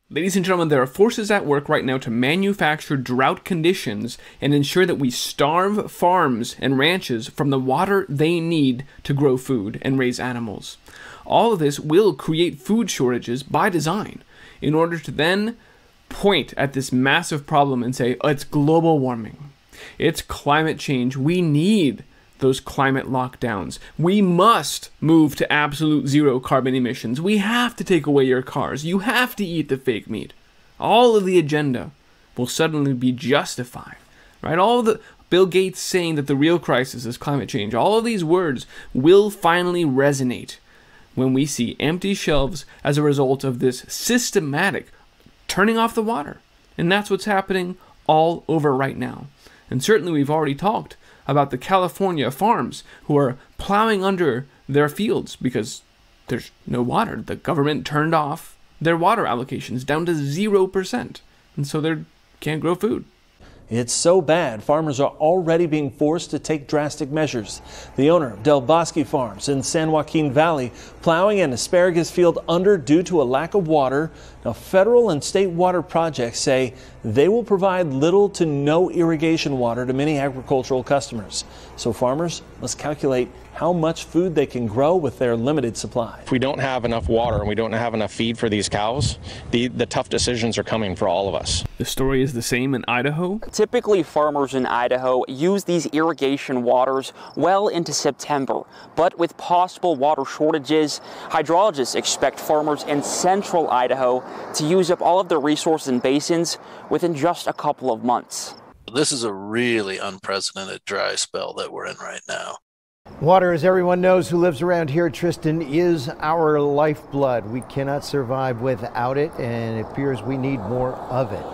Ladies and gentlemen, there are forces at work right now to manufacture drought conditions and ensure that we starve farms and ranches from the water they need to grow food and raise animals. All of this will create food shortages by design in order to then point at this massive problem and say, oh, it's global warming. It's climate change. We need those climate lockdowns. We must move to absolute zero carbon emissions. We have to take away your cars. You have to eat the fake meat. All of the agenda will suddenly be justified, right? All of the Bill Gates saying that the real crisis is climate change. All of these words will finally resonate when we see empty shelves as a result of this systematic turning off the water. And that's what's happening all over right now. And certainly we've already talked about the California farms who are plowing under their fields because there's no water. The government turned off their water allocations down to 0%. And so they can't grow food. It's so bad, farmers are already being forced to take drastic measures. The owner of Del Bosque Farms in San Joaquin Valley plowing an asparagus field under due to a lack of water. Now, federal and state water projects say they will provide little to no irrigation water to many agricultural customers. So farmers must calculate how much food they can grow with their limited supply. If we don't have enough water and we don't have enough feed for these cows, the tough decisions are coming for all of us. The story is the same in Idaho. Typically, farmers in Idaho use these irrigation waters well into September. But with possible water shortages, hydrologists expect farmers in central Idaho to use up all of their resources and basins within just a couple of months. This is a really unprecedented dry spell that we're in right now. Water, as everyone knows who lives around here, Tristan, is our lifeblood. We cannot survive without it, and it appears we need more of it.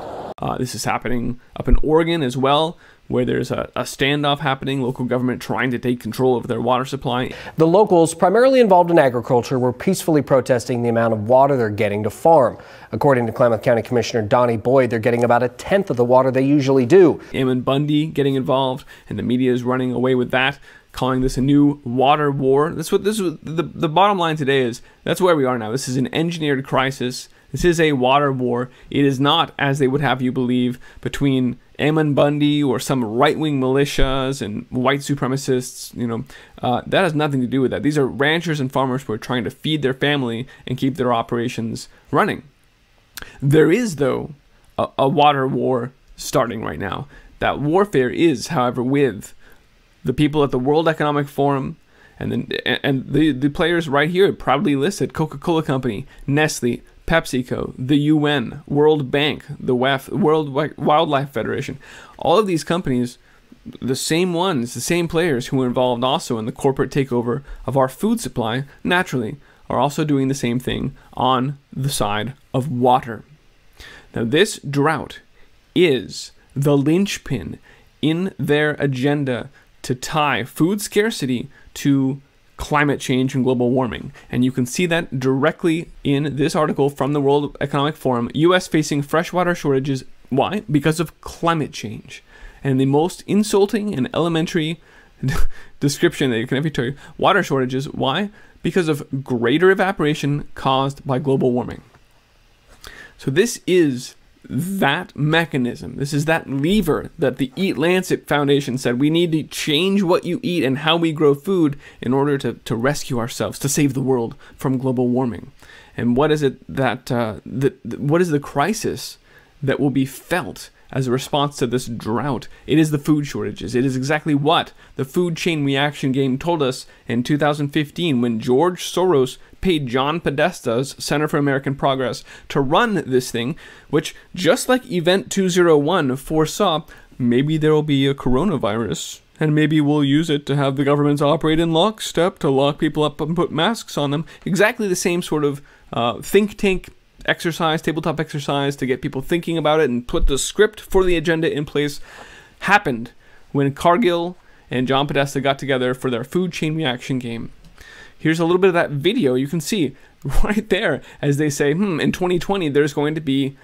This is happening up in Oregon as well, where there's a standoff happening, local government trying to take control of their water supply. The locals, primarily involved in agriculture, were peacefully protesting the amount of water they're getting to farm. According to Klamath County Commissioner Donnie Boyd, they're getting about 1/10 of the water they usually do. Ammon Bundy getting involved, and the media is running away with that, calling this a new water war. The bottom line today is that's where we are now. This is an engineered crisis. This is a water war. It is not, as they would have you believe, between Ammon Bundy or some right-wing militias and white supremacists. That has nothing to do with that. These are ranchers and farmers who are trying to feed their family and keep their operations running. There is, though, a water war starting right now. That warfare is, however, with the people at the World Economic Forum and the players right here proudly listed: Coca-Cola Company, Nestle, PepsiCo, the UN, World Bank, the WEF, World Wildlife Federation. All of these companies, the same ones, the same players who were involved also in the corporate takeover of our food supply, naturally, are also doing the same thing on the side of water. Now, this drought is the linchpin in their agenda to tie food scarcity to climate change and global warming. And you can see that directly in this article from the World Economic Forum. U.S. facing freshwater shortages. Why? Because of climate change. And the most insulting and elementary description that you can ever tell you, water shortages. Why? Because of greater evaporation caused by global warming. So this is that mechanism. This is that lever that the Eat Lancet Foundation said we need to change what you eat and how we grow food in order to rescue ourselves, to save the world from global warming. And what is it that what is the crisis that will be felt as a response to this drought? It is the food shortages. It is exactly what the food chain reaction game told us in 2015 when George Soros paid John Podesta's Center for American Progress to run this thing, which, just like Event 201 foresaw, maybe there will be a coronavirus, and maybe we'll use it to have the governments operate in lockstep to lock people up and put masks on them. Exactly the same sort of think tank exercise, tabletop exercise to get people thinking about it and put the script for the agenda in place happened when Cargill and John Podesta got together for their food chain reaction game. Here's a little bit of that video. You can see right there as they say, in 2020, there's going to be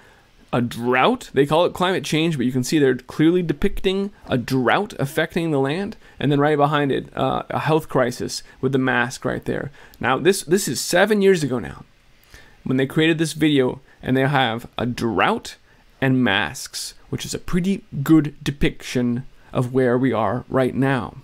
a drought. They call it climate change, but you can see they're clearly depicting a drought affecting the land. And then right behind it, a health crisis with the mask right there. Now, this is 7 years ago now when they created this video and they have a drought and masks, which is a pretty good depiction of where we are right now.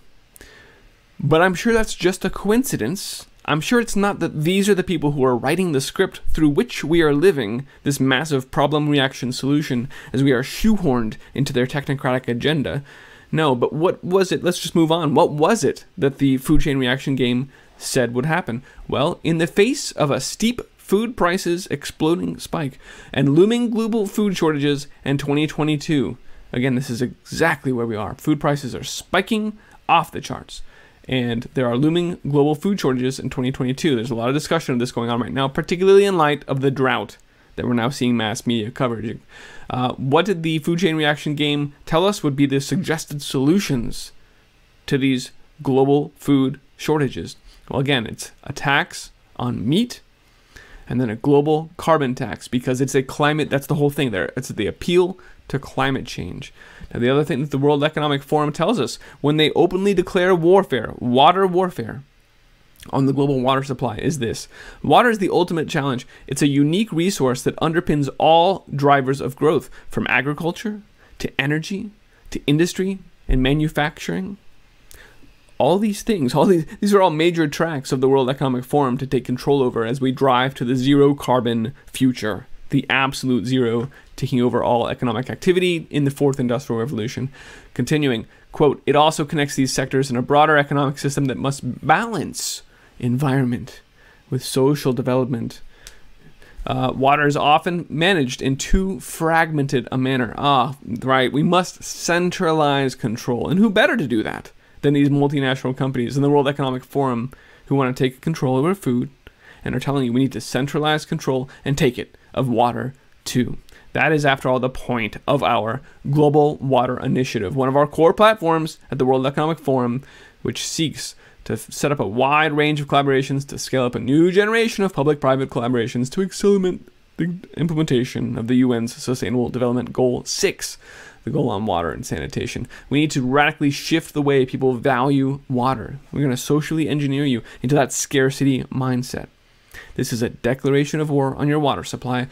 But I'm sure that's just a coincidence. I'm sure it's not that these are the people who are writing the script through which we are living this massive problem reaction solution as we are shoehorned into their technocratic agenda. No, but what was it? Let's just move on. What was it that the food chain reaction game said would happen? Well, in the face of a steep food prices exploding spike and looming global food shortages in 2022, again, this is exactly where we are. Food prices are spiking off the charts, and there are looming global food shortages in 2022. There's a lot of discussion of this going on right now, particularly in light of the drought that we're now seeing mass media coverage. What did the food chain reaction game tell us would be the suggested solutions to these global food shortages? Well, again, it's a tax on meat and then a global carbon tax, because it's a climate, that's the whole thing there. It's the appeal to climate change. Now, the other thing that the World Economic Forum tells us, when they openly declare warfare, water warfare, on the global water supply is this: water is the ultimate challenge. It's a unique resource that underpins all drivers of growth, from agriculture to energy to industry and manufacturing. All these things, these are all major tracks of the World Economic Forum to take control over as we drive to the zero carbon future, the absolute zero, taking over all economic activity in the fourth industrial revolution. Continuing, quote, it also connects these sectors in a broader economic system that must balance environment with social development. Water is often managed in too fragmented a manner. Right, we must centralize control. And who better to do that than these multinational companies in the World Economic Forum, who want to take control over food and are telling you we need to centralize control and take it of water too. That is, after all, the point of our Global Water Initiative, one of our core platforms at the World Economic Forum, which seeks to set up a wide range of collaborations to scale up a new generation of public-private collaborations to accelerate the implementation of the UN's Sustainable Development Goal 6, the goal on water and sanitation. We need to radically shift the way people value water. We're going to socially engineer you into that scarcity mindset. This is a declaration of war on your water supply.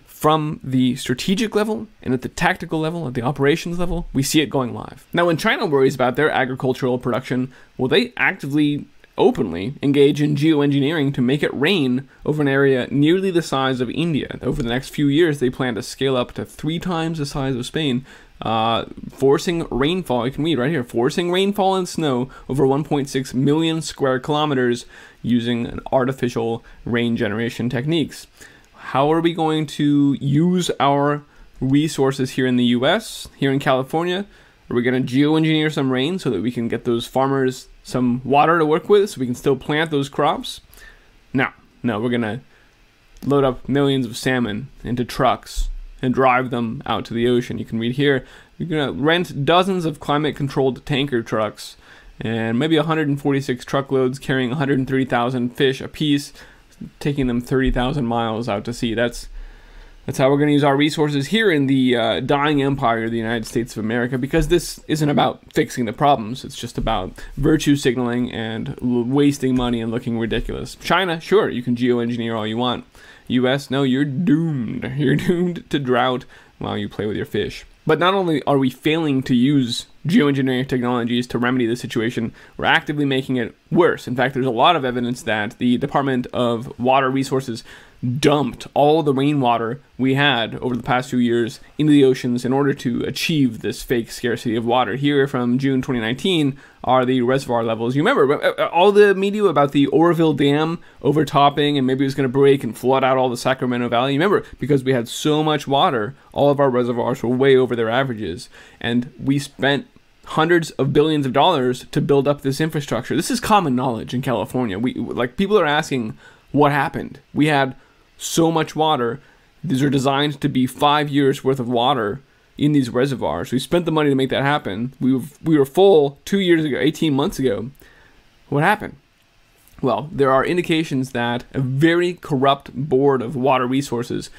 From the strategic level and at the tactical level, at the operations level, we see it going live. Now, when China worries about their agricultural production, well, they actively, openly engage in geoengineering to make it rain over an area nearly the size of India. Over the next few years, they plan to scale up to 3 times the size of Spain, forcing rainfall. You can read right here, forcing rainfall and snow over 1.6 million square kilometers using an artificial rain generation techniques. How are we going to use our resources here in the US, here in California? Are we going to geoengineer some rain so that we can get those farmers some water to work with so we can still plant those crops? No, we're going to load up millions of salmon into trucks and drive them out to the ocean. You can read here, you're going to rent dozens of climate-controlled tanker trucks and maybe 146 truckloads carrying 130,000 fish apiece, taking them 30,000 miles out to sea. That's how we're going to use our resources here in the dying empire of the United States of America, because this isn't about fixing the problems. It's just about virtue signaling and wasting money and looking ridiculous. China, sure, you can geoengineer all you want. US, no, you're doomed. You're doomed to drought while you play with your fish. But not only are we failing to use geoengineering technologies to remedy the situation, we're actively making it worse. In fact, there's a lot of evidence that the Department of Water Resources dumped all the rainwater we had over the past few years into the oceans in order to achieve this fake scarcity of water. Here from June 2019 are the reservoir levels. You remember all the media about the Oroville Dam overtopping and maybe it was going to break and flood out all the Sacramento Valley. You remember, because we had so much water, all of our reservoirs were way over their averages, and we spent hundreds of billions of dollars to build up this infrastructure. This is common knowledge in California. People are asking what happened. We had so much water. These are designed to be 5 years worth of water in these reservoirs. We spent the money to make that happen. We were full 2 years ago, 18 months ago. What happened? Well, there are indications that a very corrupt board of water resources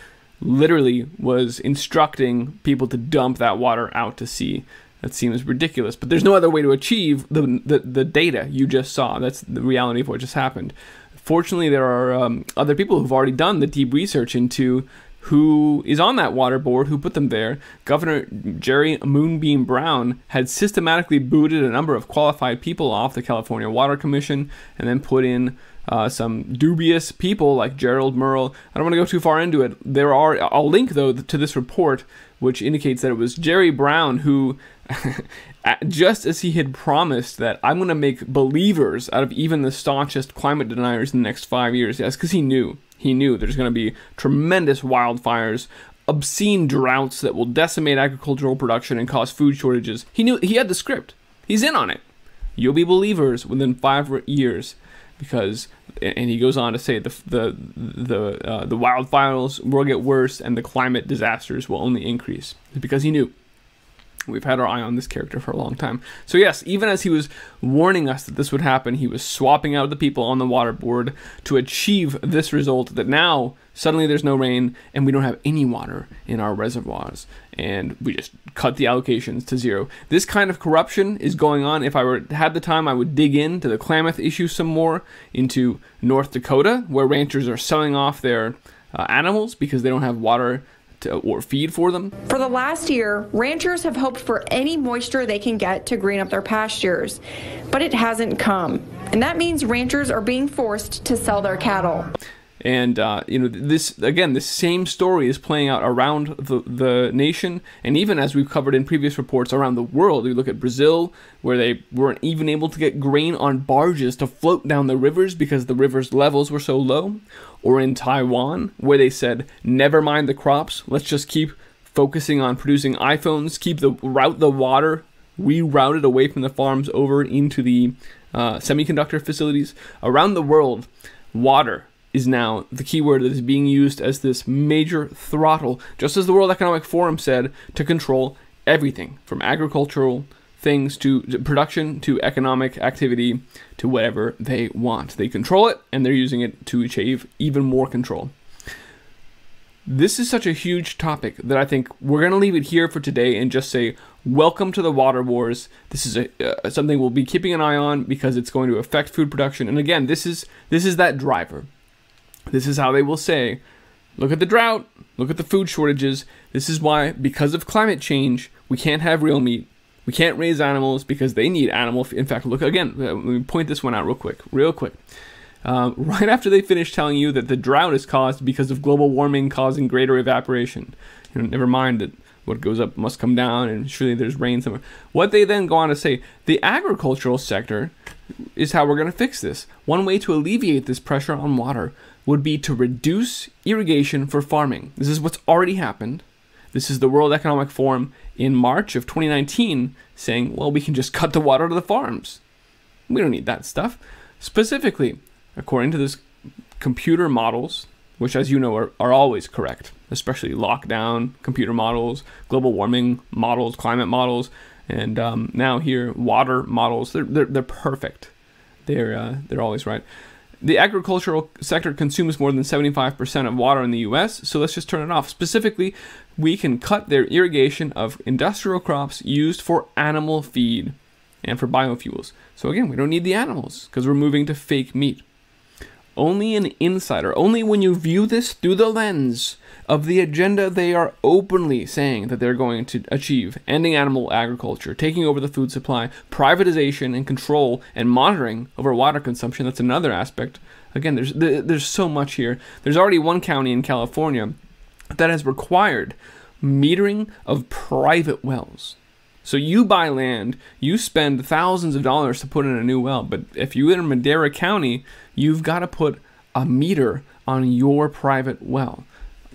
literally was instructing people to dump that water out to sea. That seems ridiculous, but there's no other way to achieve the data you just saw. That's the reality of what just happened. Fortunately, there are other people who've already done the deep research into who is on that water board, who put them there, Governor Jerry Moonbeam Brown, had systematically booted a number of qualified people off the California Water Commission and then put in some dubious people like Gerald Merle. I don't want to go too far into it. I'll link, though, to this report, which indicates that it was Jerry Brown who, just as he had promised that I'm going to make believers out of even the staunchest climate deniers in the next 5 years. Yes, because he knew there's going to be tremendous wildfires, obscene droughts that will decimate agricultural production and cause food shortages. He knew, he had the script. He's in on it. You'll be believers within 5 years, because, and he goes on to say, the wildfires will get worse and the climate disasters will only increase. Because he knew. We've had our eye on this character for a long time. So yes, even as he was warning us that this would happen, he was swapping out the people on the water board to achieve this result, that now suddenly there's no rain and we don't have any water in our reservoirs, and we just cut the allocations to zero. This kind of corruption is going on. If I had the time, I would dig into the Klamath issue some more, into North Dakota, where ranchers are selling off their animals because they don't have water or feed for them. For the last year, ranchers have hoped for any moisture they can get to green up their pastures, but it hasn't come. And that means ranchers are being forced to sell their cattle. And, this same story is playing out around the nation, and even as we've covered in previous reports, around the world. We look at Brazil, where they weren't even able to get grain on barges to float down the rivers because the rivers' levels were so low. Or in Taiwan, where they said, never mind the crops, let's just keep focusing on producing iPhones, route the water, reroute it away from the farms over into the semiconductor facilities. Around the world, water is now the key word that is being used as this major throttle, just as the World Economic Forum said, to control everything from agricultural things to production to economic activity to whatever they want. They control it, and they're using it to achieve even more control. This is such a huge topic that I think we're going to leave it here for today and just say, welcome to the water wars. This is something we'll be keeping an eye on because it's going to affect food production. And again, this is that driver. This is how they will say, look at the drought, look at the food shortages. This is why, because of climate change, we can't have real meat. We can't raise animals because they need animal. In fact, look again, let me point this one out real quick. Right after they finish telling you that the drought is caused because of global warming causing greater evaporation. Never mind that what goes up must come down and surely there's rain somewhere. What they then go on to say, the agricultural sector is how we're going to fix this. One way to alleviate this pressure on water would be to reduce irrigation for farming. This is what's already happened. This is the World Economic Forum in March of 2019 saying, well, we can just cut the water to the farms. We don't need that stuff. Specifically, according to this computer models, which, as you know, are always correct, especially lockdown computer models, global warming models, climate models, and now here water models. They're perfect. They're always right. The agricultural sector consumes more than 75% of water in the U.S., so let's just turn it off. Specifically, we can cut their irrigation of industrial crops used for animal feed and for biofuels. So again, we don't need the animals because we're moving to fake meat. Only an insider, only when you view this through the lens of the agenda they are openly saying that they're going to achieve, ending animal agriculture, taking over the food supply, privatization and control and monitoring over water consumption. That's another aspect. Again, there's so much here. There's already one county in California that has required metering of private wells. So you buy land, you spend thousands of dollars to put in a new well, but if you live in Madera County, you've got to put a meter on your private well.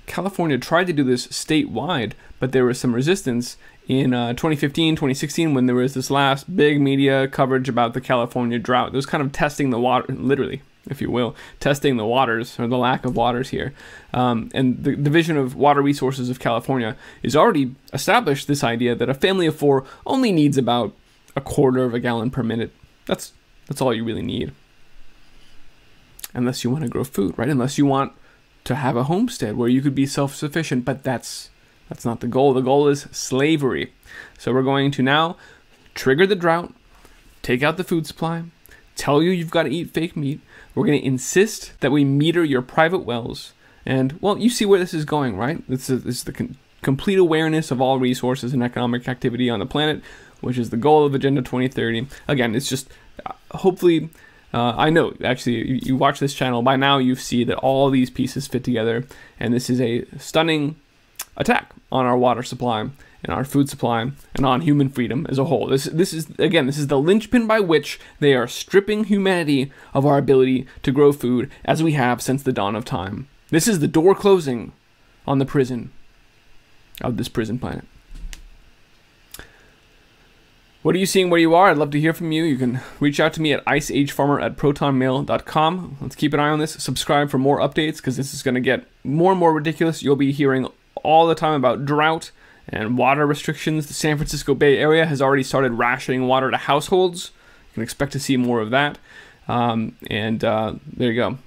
California tried to do this statewide, but there was some resistance in 2015, 2016, when there was this last big media coverage about the California drought. It was kind of testing the water, literally, if you will, testing the waters, or the lack of waters here. And the Division of Water Resources of California is already established this idea that a family of 4 only needs about 1/4 of a gallon per minute. That's all you really need. Unless you want to grow food, right? Unless you want to have a homestead where you could be self-sufficient, but that's not the goal. The goal is slavery. So we're going to now trigger the drought, take out the food supply, tell you you've got to eat fake meat. We're going to insist that we meter your private wells, And, well, you see where this is going, right? This is the complete awareness of all resources and economic activity on the planet, which is the goal of Agenda 2030. Again, it's just, hopefully, I know, actually, you watch this channel, by now you see that all these pieces fit together, and this is a stunning attack on our water supply and our food supply and on human freedom as a whole. This is the linchpin by which they are stripping humanity of our ability to grow food as we have since the dawn of time. This is the door closing on the prison of this prison planet. What are you seeing where you are? I'd love to hear from you. You can reach out to me at iceagefarmer@protonmail.com. Let's keep an eye on this. Subscribe for more updates, because this is going to get more and more ridiculous. You'll be hearing all the time about drought and water restrictions. The San Francisco Bay Area has already started rationing water to households. You can expect to see more of that. There you go.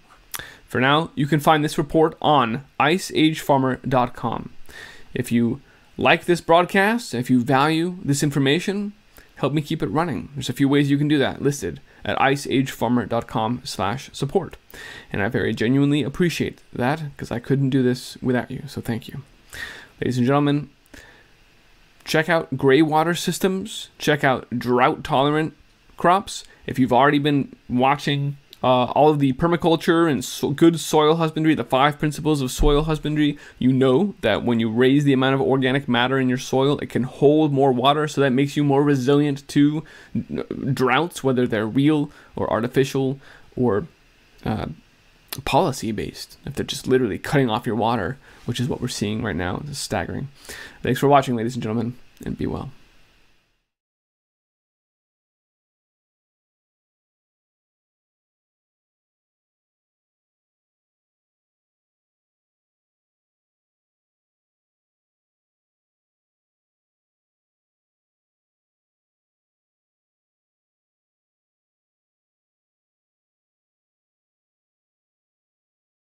For now, you can find this report on iceagefarmer.com. If you like this broadcast, if you value this information, help me keep it running. There's a few ways you can do that listed at iceagefarmer.com/support. And I very genuinely appreciate that, because I couldn't do this without you. So thank you. Ladies and gentlemen, check out gray water systems. Check out drought-tolerant crops. If you've already been watching all of the permaculture and good soil husbandry, the 5 principles of soil husbandry, you know that when you raise the amount of organic matter in your soil, it can hold more water, so that makes you more resilient to droughts, whether they're real or artificial or policy-based. If they're just literally cutting off your water, which is what we're seeing right now. It's staggering. Thanks for watching, ladies and gentlemen, and be well.